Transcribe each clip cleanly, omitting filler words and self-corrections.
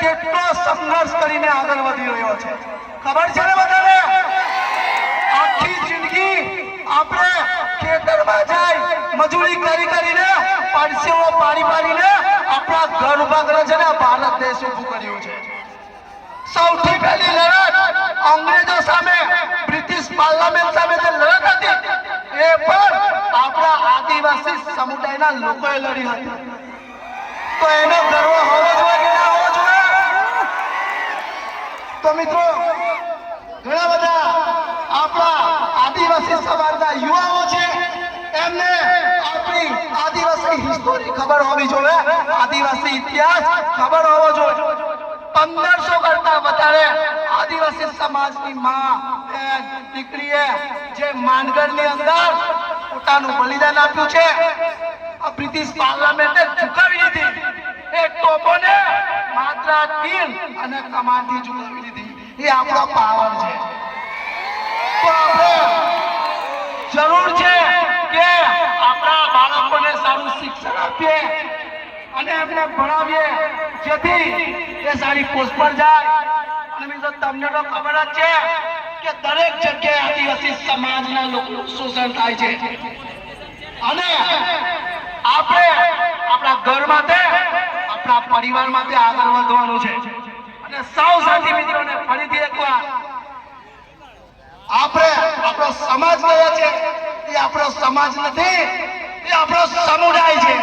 કેટલો સંઘર્ષ કરીને આગળ વધી રહ્યો છે ખબર છે ને બધાને આખી જિંદગી આપણે ખેતરમાં જઈ મજૂરી કરીને પરસેવો પાડીને આપણા ઘર ઉભા કરે છે ને ભારત દેશ ઊભું કર્યું છે સૌથી પહેલી લડત અંગ્રેજો સામે બ્રિટિશ પાર્લામેન્ટ સામે જે લડત હતી એ પણ આપણા આદિવાસી સમુદાયના લોકોએ લડી હતી તો એનો ગર્વ હોવો જોઈએ કે ના હોવો જોઈએ તો મિત્રો ઘણા બધા આપણા આદિવાસી સમાજના યુવાઓ છે એમને આપણી આદિવાસી હિસ્ટોરી ખબર હોવી જોઈએ આદિવાસી ઇતિહાસ ખબર હોવો જોઈએ 1500 કરતા વધારે આદિવાસી સમાજની માં બેન દીકરીએ જે માનગઢની અંદર પોતાનું બલિદાન આપ્યું છે આ બ્રિટિશ પાર્લામેન્ટે ઝુકાવી દીધી એ ટોપોને માત્ર તીર અને કમાનથી ઝુકાવી દીધી એ આપણો પાવર છે તો આપણે જરૂર છે કે આપણા બાળકોને સારું શિક્ષણ આપીએ અને એમને ભણાવીએ જેથી એ સારી પોસ્ટ પર જાય અને મિત્રો તમને તો ખબર જ છે કે દરેક જગ્યાએ આદિવાસી સમાજના લોકોનું શોષણ થાય છે અને આપણે આપણા ઘર માટે આપણા પરિવાર માટે આગળ વધવાનું છે અને સૌ સાથી મિત્રોને ફરીથી એકવાર આપણે આપણો સમાજ કયો છે એ આપણો સમાજ નથી એ આપણો સમુદાય છે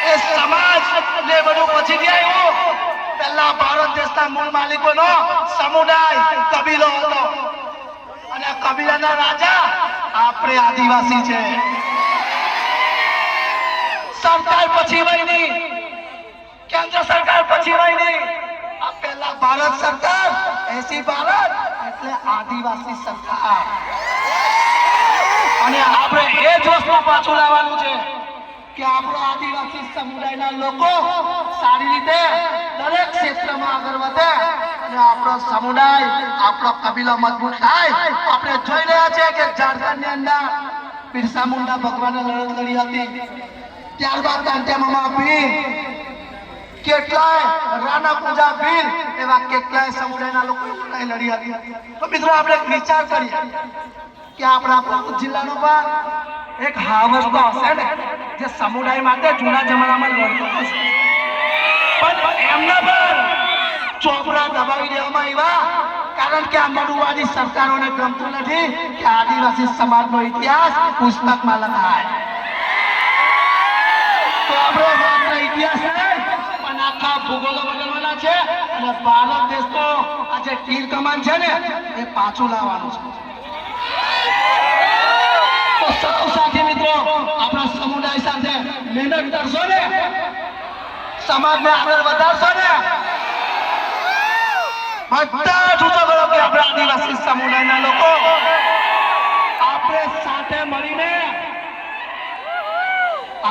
એ સમાજ ને બધું પછી આવ્યો પહેલા ભારત દેશના મૂળ માલિકોનો સમુદાય કબીલો હતો અને કબીલાના રાજા આપણે આદિવાસી છે સરકાર પછી વહીની કેન્દ્ર સરકાર પછી વહીની આ પહેલા ભારત સરકાર એસી ભારત એટલે આદિવાસી સરકાર અને આપણે એ જ વસ્તુ પાછું લાવવાનું છે કે આપણા આદિવાસી સમુદાયના લોકો સારી રીતે દરેક ક્ષેત્રમાં આગળ વધે અને આપણો સમુદાય આપણો કબીલો મજબૂત થાય આપણે જોઈ રહ્યા છીએ કે ઝારખંડની અંદર બિરસા મુંડા ભગવાને લડત લડી હતી ત્યારબાદ કાંટિયા મામા ભીલ કેટલાય રાણા પૂજા ભીલ એવા કેટલાય સમુદાયના લોકો લડી હતી તો મિત્રો આપણે વિચાર કરીએ કે આપણા ભરૂચ જિલ્લાનો પણ એક હાવસ તો હશે ને જે સમુદાય માટે જૂના જમાનામાં લડતો હશે પણ એમના પર ચોપડા દબાવી દેવામાં આવ્યા કારણ કે આ મનુવાદી સરકારોને ગમતું નથી કે આદિવાસી સમાજનો ઇતિહાસ પુસ્તકમાં લખાય તો આપણે માત્ર ઇતિહાસ નહીં પણ આખા ભૂગોળો બદલવાના છે અને ભારત દેશનો આ જે તીર કમાન છે ને એ પાછું લાવવાનું છે તો સૌ સાથી મિત્રો આપણા સમુદાય સાથે મહેનત કરશો ને સમાજને આગળ વધારશો ને બધા જૂથો કરો કે આપણે